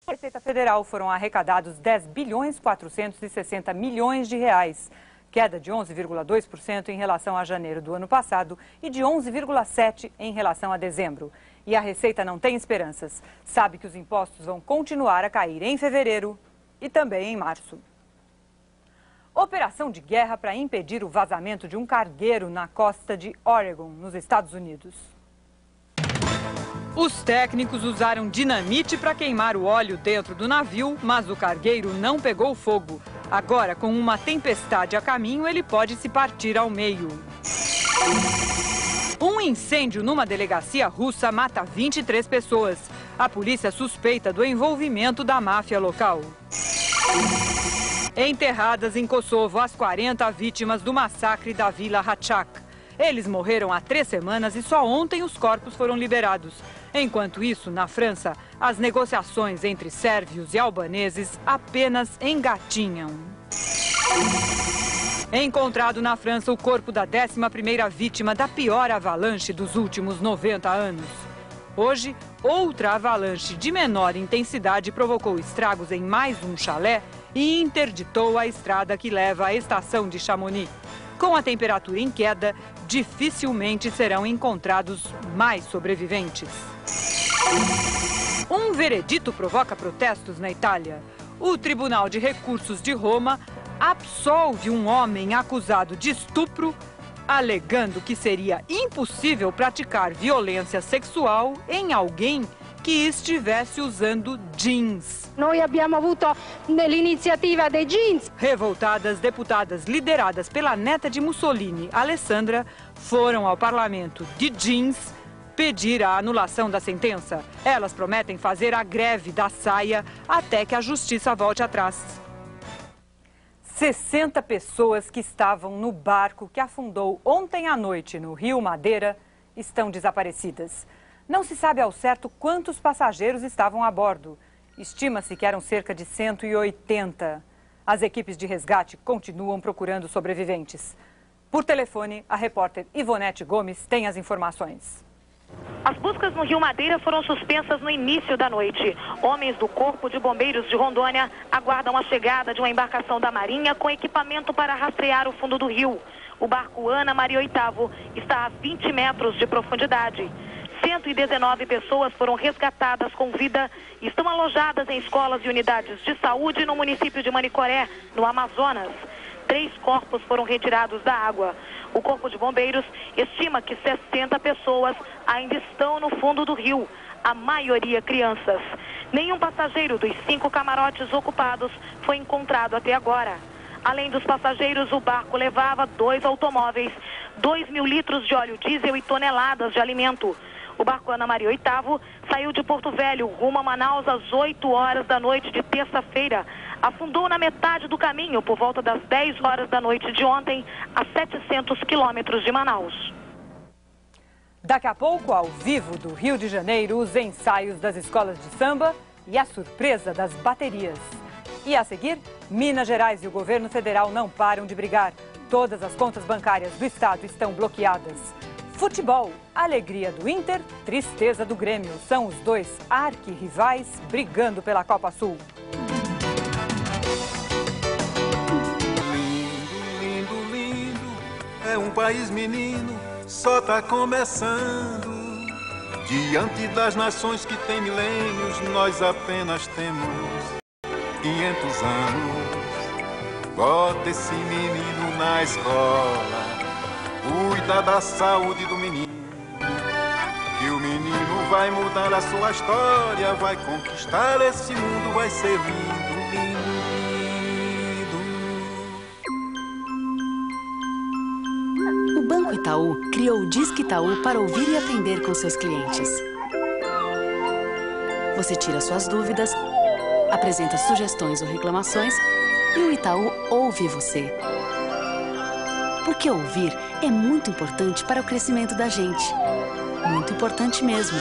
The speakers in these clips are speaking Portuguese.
Na Receita Federal foram arrecadados 10,460 bilhões de reais, queda de 11,2% em relação a janeiro do ano passado e de 11,7% em relação a dezembro. E a Receita não tem esperanças. Sabe que os impostos vão continuar a cair em fevereiro e também em março. Operação de guerra para impedir o vazamento de um cargueiro na costa de Oregon, nos Estados Unidos. Os técnicos usaram dinamite para queimar o óleo dentro do navio, mas o cargueiro não pegou fogo. Agora, com uma tempestade a caminho, ele pode se partir ao meio. Um incêndio numa delegacia russa mata 23 pessoas. A polícia suspeita do envolvimento da máfia local. Enterradas em Kosovo as 40 vítimas do massacre da Vila Hachak. Eles morreram há 3 semanas e só ontem os corpos foram liberados. Enquanto isso, na França, as negociações entre sérvios e albaneses apenas engatinham. Encontrado na França o corpo da 11ª vítima da pior avalanche dos últimos 90 anos. Hoje, outra avalanche de menor intensidade provocou estragos em mais um chalé e interditou a estrada que leva à estação de Chamonix. Com a temperatura em queda, dificilmente serão encontrados mais sobreviventes. Um veredito provoca protestos na Itália. O Tribunal de Recursos de Roma absolve um homem acusado de estupro, alegando que seria impossível praticar violência sexual em alguém que estivesse usando jeans. Noi abbiamo avuto l'iniziativa dei jeans. Revoltadas, deputadas lideradas pela neta de Mussolini, Alessandra, foram ao parlamento de jeans pedir a anulação da sentença. Elas prometem fazer a greve da saia até que a justiça volte atrás. 60 pessoas que estavam no barco que afundou ontem à noite no Rio Madeira estão desaparecidas. Não se sabe ao certo quantos passageiros estavam a bordo. Estima-se que eram cerca de 180. As equipes de resgate continuam procurando sobreviventes. Por telefone, a repórter Ivonete Gomes tem as informações. As buscas no Rio Madeira foram suspensas no início da noite. Homens do Corpo de Bombeiros de Rondônia aguardam a chegada de uma embarcação da Marinha com equipamento para rastrear o fundo do rio. O barco Ana Maria VIII está a 20 metros de profundidade. 119 pessoas foram resgatadas com vida e estão alojadas em escolas e unidades de saúde no município de Manicoré, no Amazonas. 3 corpos foram retirados da água. O Corpo de Bombeiros estima que 60 pessoas ainda estão no fundo do rio, a maioria crianças. Nenhum passageiro dos 5 camarotes ocupados foi encontrado até agora. Além dos passageiros, o barco levava 2 automóveis, 2.000 litros de óleo diesel e toneladas de alimento. O barco Ana Maria VIII saiu de Porto Velho rumo a Manaus às 8 horas da noite de terça-feira. Afundou na metade do caminho por volta das 10 horas da noite de ontem, a 700 quilômetros de Manaus. Daqui a pouco, ao vivo do Rio de Janeiro, os ensaios das escolas de samba e a surpresa das baterias. E a seguir, Minas Gerais e o governo federal não param de brigar. Todas as contas bancárias do estado estão bloqueadas. Futebol, alegria do Inter, tristeza do Grêmio. São os 2 arquirrivais brigando pela Copa Sul. Lindo, lindo, lindo, é um país menino, só tá começando. Diante das nações que tem milênios, nós apenas temos 500 anos. Bota esse menino na escola, cuida da saúde do menino, que o menino vai mudar a sua história, vai conquistar esse mundo, vai ser lindo, lindo, lindo. O Banco Itaú criou o Disque Itaú para ouvir e aprender com seus clientes. Você tira suas dúvidas, apresenta sugestões ou reclamações e o Itaú ouve você. Porque ouvir é muito importante para o crescimento da gente. Muito importante mesmo.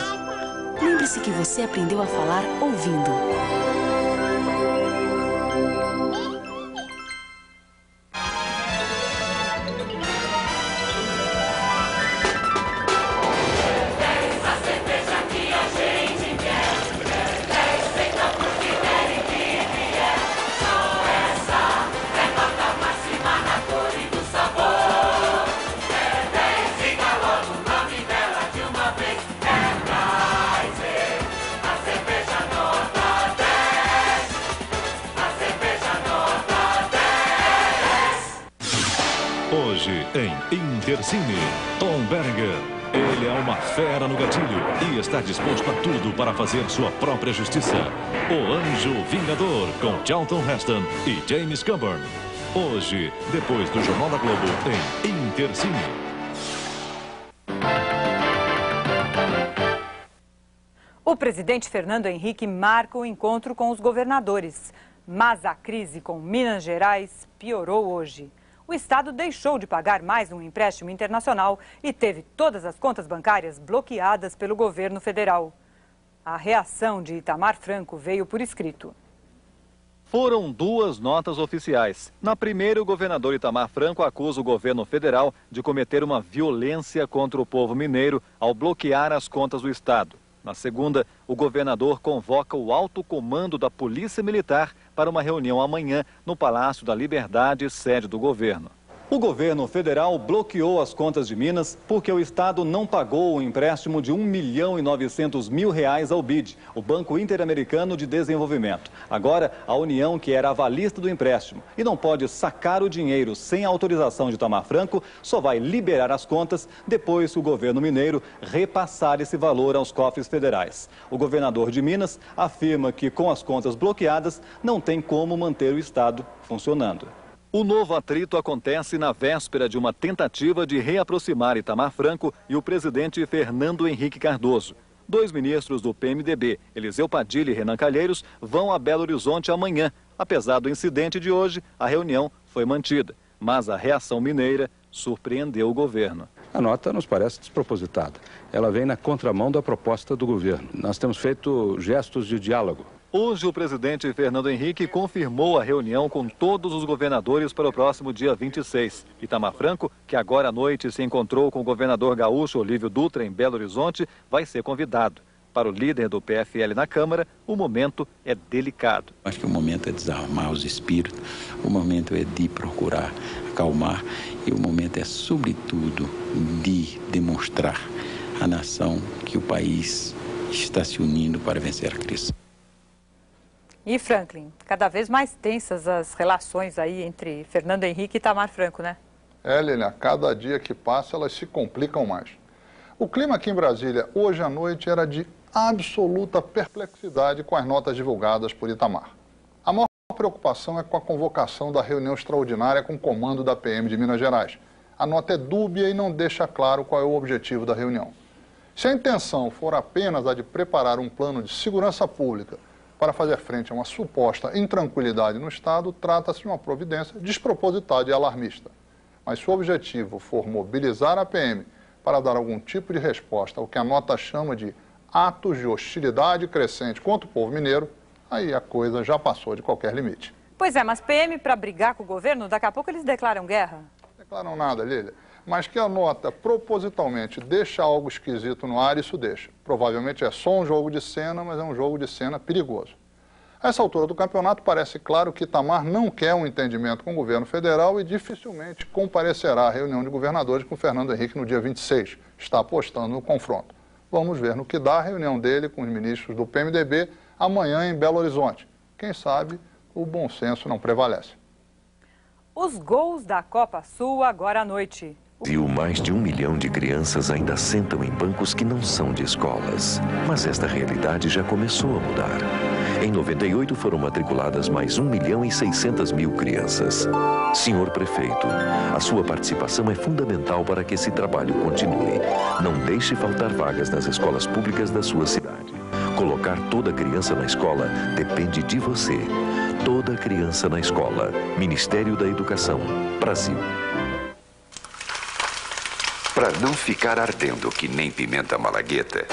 Lembre-se que você aprendeu a falar ouvindo. em Intercine, Tom Berenger. Ele é uma fera no gatilho e está disposto a tudo para fazer sua própria justiça. O Anjo Vingador, com Charlton Heston e James Coburn. Hoje, depois do Jornal da Globo, em Intercine. O presidente Fernando Henrique marca o encontro com os governadores. Mas a crise com Minas Gerais piorou hoje. O estado deixou de pagar mais um empréstimo internacional e teve todas as contas bancárias bloqueadas pelo governo federal. A reação de Itamar Franco veio por escrito. Foram duas notas oficiais. Na primeira, o governador Itamar Franco acusa o governo federal de cometer uma violência contra o povo mineiro ao bloquear as contas do estado. Na segunda, o governador convoca o alto comando da Polícia Militar para uma reunião amanhã no Palácio da Liberdade, sede do governo. O governo federal bloqueou as contas de Minas porque o estado não pagou o empréstimo de R$ 1.900.000 ao BID, o Banco Interamericano de Desenvolvimento. Agora, a União, que era avalista do empréstimo e não pode sacar o dinheiro sem autorização de Itamar Franco, só vai liberar as contas depois que o governo mineiro repassar esse valor aos cofres federais. O governador de Minas afirma que, com as contas bloqueadas, não tem como manter o estado funcionando. O novo atrito acontece na véspera de uma tentativa de reaproximar Itamar Franco e o presidente Fernando Henrique Cardoso. Dois ministros do PMDB, Eliseu Padilha e Renan Calheiros, vão a Belo Horizonte amanhã. Apesar do incidente de hoje, a reunião foi mantida. Mas a reação mineira surpreendeu o governo. A nota nos parece despropositada. Ela vem na contramão da proposta do governo. Nós temos feito gestos de diálogo. Hoje, o presidente Fernando Henrique confirmou a reunião com todos os governadores para o próximo dia 26. Itamar Franco, que agora à noite se encontrou com o governador gaúcho Olívio Dutra em Belo Horizonte, vai ser convidado. Para o líder do PFL na Câmara, o momento é delicado. Acho que o momento é desarmar os espíritos, o momento é de procurar acalmar e o momento é, sobretudo, de demonstrar à nação que o país está se unindo para vencer a crise. E Franklin, cada vez mais tensas as relações aí entre Fernando Henrique e Itamar Franco, né? Lilian, cada dia que passa elas se complicam mais. O clima aqui em Brasília hoje à noite era de absoluta perplexidade com as notas divulgadas por Itamar. A maior preocupação é com a convocação da reunião extraordinária com o comando da PM de Minas Gerais. A nota é dúbia e não deixa claro qual é o objetivo da reunião. Se a intenção for apenas a de preparar um plano de segurança pública para fazer frente a uma suposta intranquilidade no Estado, trata-se de uma providência despropositada e alarmista. Mas se o objetivo for mobilizar a PM para dar algum tipo de resposta ao que a nota chama de atos de hostilidade crescente contra o povo mineiro, aí a coisa já passou de qualquer limite. Pois é, mas PM para brigar com o governo, daqui a pouco eles declaram guerra? Declaram nada, Lília. Mas que a nota propositalmente deixa algo esquisito no ar, isso deixa. Provavelmente é só um jogo de cena, mas é um jogo de cena perigoso. A essa altura do campeonato, parece claro que Itamar não quer um entendimento com o governo federal e dificilmente comparecerá à reunião de governadores com Fernando Henrique no dia 26. Está apostando no confronto. Vamos ver no que dá a reunião dele com os ministros do PMDB amanhã em Belo Horizonte. Quem sabe o bom senso não prevalece. Os gols da Copa Sul agora à noite. Mais de 1 milhão de crianças ainda sentam em bancos que não são de escolas. Mas esta realidade já começou a mudar. Em 98 foram matriculadas mais 1.600.000 crianças. Senhor Prefeito, a sua participação é fundamental para que esse trabalho continue. Não deixe faltar vagas nas escolas públicas da sua cidade. Colocar toda criança na escola depende de você. Toda criança na escola. Ministério da Educação. Brasil. Para não ficar ardendo que nem pimenta malagueta,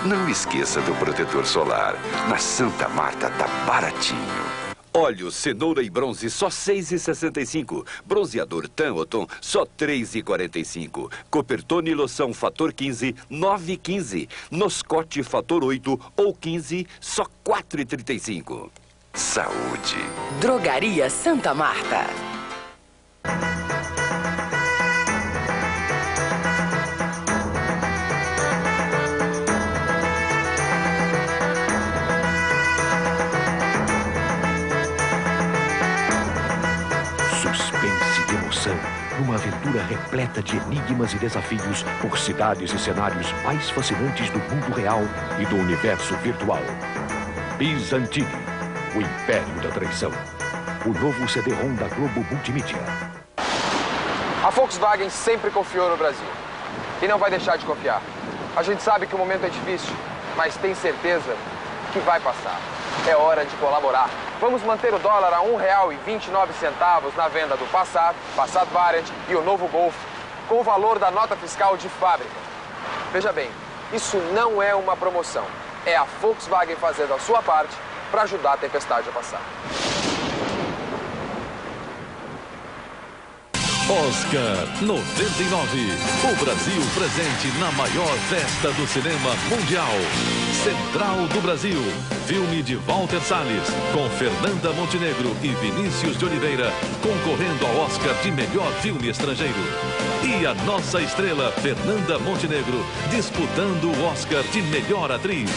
não esqueça do protetor solar. Na Santa Marta tá baratinho. Óleo, cenoura e bronze, só R$ 6,65. Bronzeador Tanotton, só R$ 3,45. Copertone loção Fator 15, R$ 9,15. Noscote Fator 8 ou 15, só R$ 4,35. Saúde. Drogaria Santa Marta. imersão numa aventura repleta de enigmas e desafios por cidades e cenários mais fascinantes do mundo real e do universo virtual. Bizantini, o Império da Traição. O novo CD-ROM da Globo Multimídia. A Volkswagen sempre confiou no Brasil. E não vai deixar de confiar. A gente sabe que o momento é difícil, mas tem certeza que vai passar. É hora de colaborar. Vamos manter o dólar a R$ 1,29 na venda do Passat, Passat Variant e o novo Golf, com o valor da nota fiscal de fábrica. Veja bem, isso não é uma promoção. É a Volkswagen fazendo a sua parte para ajudar a tempestade a passar. Oscar 99. O Brasil presente na maior festa do cinema mundial. Central do Brasil. Filme de Walter Salles, com Fernanda Montenegro e Vinícius de Oliveira, concorrendo ao Oscar de melhor filme estrangeiro. E a nossa estrela, Fernanda Montenegro, disputando o Oscar de melhor atriz.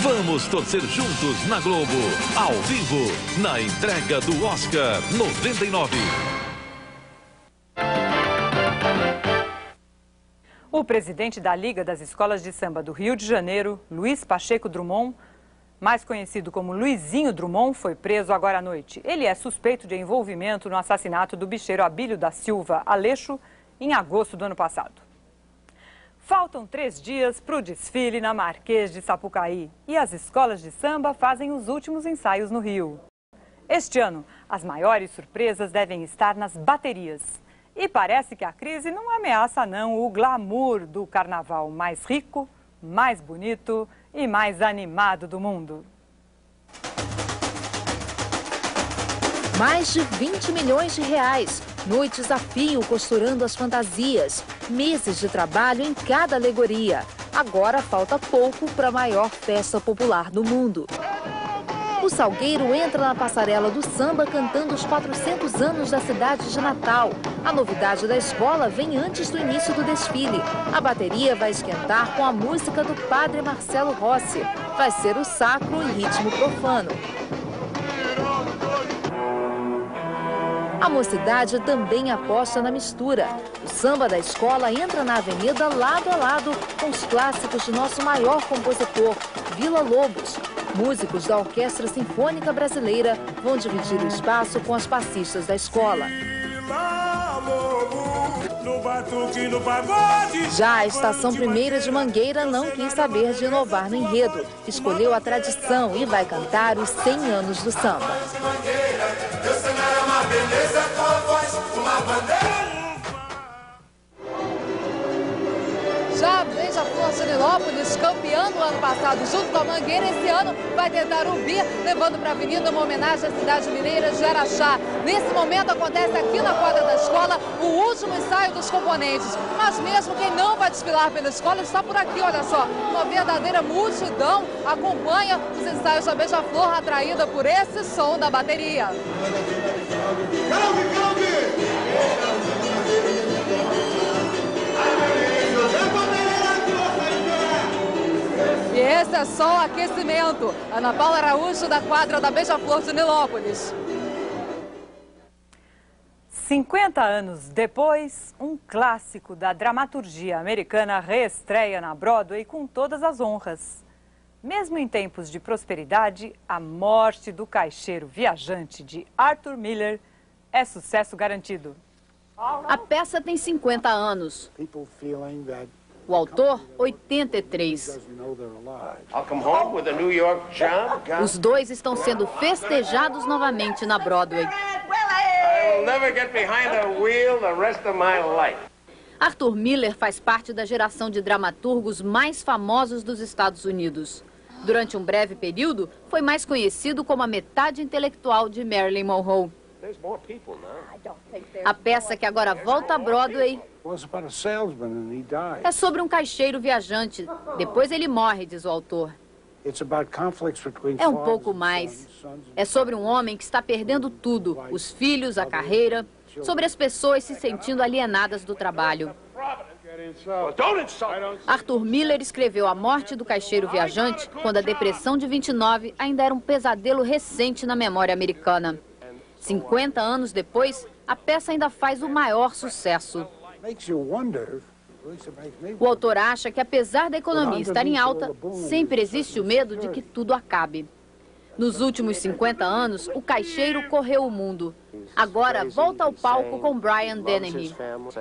Vamos torcer juntos na Globo, ao vivo, na entrega do Oscar 99. O presidente da Liga das Escolas de Samba do Rio de Janeiro, Luiz Pacheco Drummond, mais conhecido como Luizinho Drummond, foi preso agora à noite. Ele é suspeito de envolvimento no assassinato do bicheiro Abílio da Silva Aleixo em agosto do ano passado. Faltam 3 dias para o desfile na Marquês de Sapucaí e as escolas de samba fazem os últimos ensaios no Rio. Este ano, as maiores surpresas devem estar nas baterias. E parece que a crise não ameaça não o glamour do carnaval mais rico, mais bonito e mais animado do mundo. Mais de 20 milhões de reais, noites a fio costurando as fantasias, meses de trabalho em cada alegoria. Agora falta pouco para a maior festa popular do mundo. O Salgueiro entra na passarela do samba cantando os 400 anos da cidade de Natal. A novidade da escola vem antes do início do desfile. A bateria vai esquentar com a música do padre Marcelo Rossi. Vai ser o sacro em ritmo profano. A mocidade também aposta na mistura. O samba da escola entra na avenida lado a lado com os clássicos de nosso maior compositor, Vila Lobos. Músicos da Orquestra Sinfônica Brasileira vão dividir o espaço com as passistas da escola. Já a Estação Primeira de Mangueira não quis saber de inovar no enredo. Escolheu a tradição e vai cantar os 100 anos do samba. Já a Beija-Flor de Nilópolis, campeã no ano passado junto com a Mangueira, esse ano vai tentar o bi, levando para a avenida uma homenagem à cidade mineira de Araxá. Nesse momento acontece aqui na quadra da escola o último ensaio dos componentes. Mas mesmo quem não vai desfilar pela escola está por aqui, olha só. Uma verdadeira multidão acompanha os ensaios da Beija-Flor, atraída por esse som da bateria. E esse é só o aquecimento. Ana Paula Araújo, da quadra da Beija-Flor de Nilópolis. 50 anos depois, um clássico da dramaturgia americana reestreia na Broadway com todas as honras. Mesmo em tempos de prosperidade, A Morte do Caixeiro Viajante, de Arthur Miller, é sucesso garantido. A peça tem 50 anos. O autor, 83. Os dois estão sendo festejados novamente na Broadway. Arthur Miller faz parte da geração de dramaturgos mais famosos dos Estados Unidos. Durante um breve período, foi mais conhecido como a metade intelectual de Marilyn Monroe. A peça que agora volta à Broadway é sobre um caixeiro viajante. Depois ele morre, diz o autor. É um pouco mais. É sobre um homem que está perdendo tudo, os filhos, a carreira, sobre as pessoas se sentindo alienadas do trabalho. Arthur Miller escreveu A Morte do Caixeiro Viajante quando a Depressão de 29 ainda era um pesadelo recente na memória americana. 50 anos depois, a peça ainda faz o maior sucesso. O autor acha que, apesar da economia estar em alta, sempre existe o medo de que tudo acabe. Nos últimos 50 anos, o caixeiro correu o mundo. Agora volta ao palco com Brian Dennehy.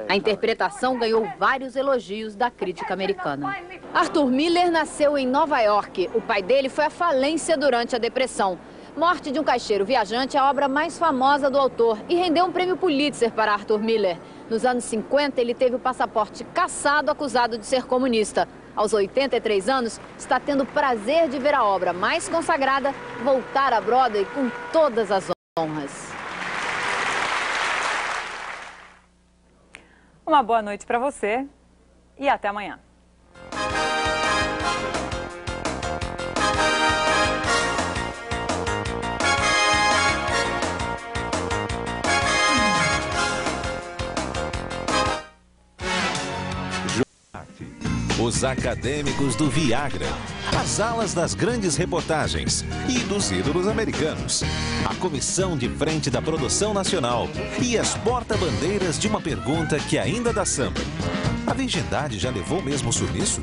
A interpretação ganhou vários elogios da crítica americana. Arthur Miller nasceu em Nova York. O pai dele foi à falência durante a Depressão. Morte de um Caixeiro Viajante é a obra mais famosa do autor e rendeu um prêmio Pulitzer para Arthur Miller. Nos anos 50, ele teve o passaporte cassado, acusado de ser comunista. Aos 83 anos, está tendo o prazer de ver a obra mais consagrada voltar à Broadway com todas as honras. Uma boa noite para você e até amanhã. Os acadêmicos do Viagra, as alas das grandes reportagens e dos ídolos americanos, a comissão de frente da produção nacional e as porta-bandeiras de uma pergunta que ainda dá samba. A virgindade já levou mesmo sumiço?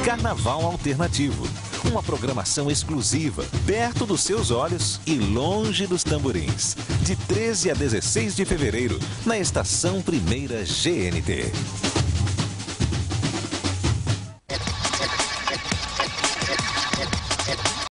Carnaval Alternativo, uma programação exclusiva, perto dos seus olhos e longe dos tamborins. De 13 a 16 de fevereiro, na Estação Primeira GNT.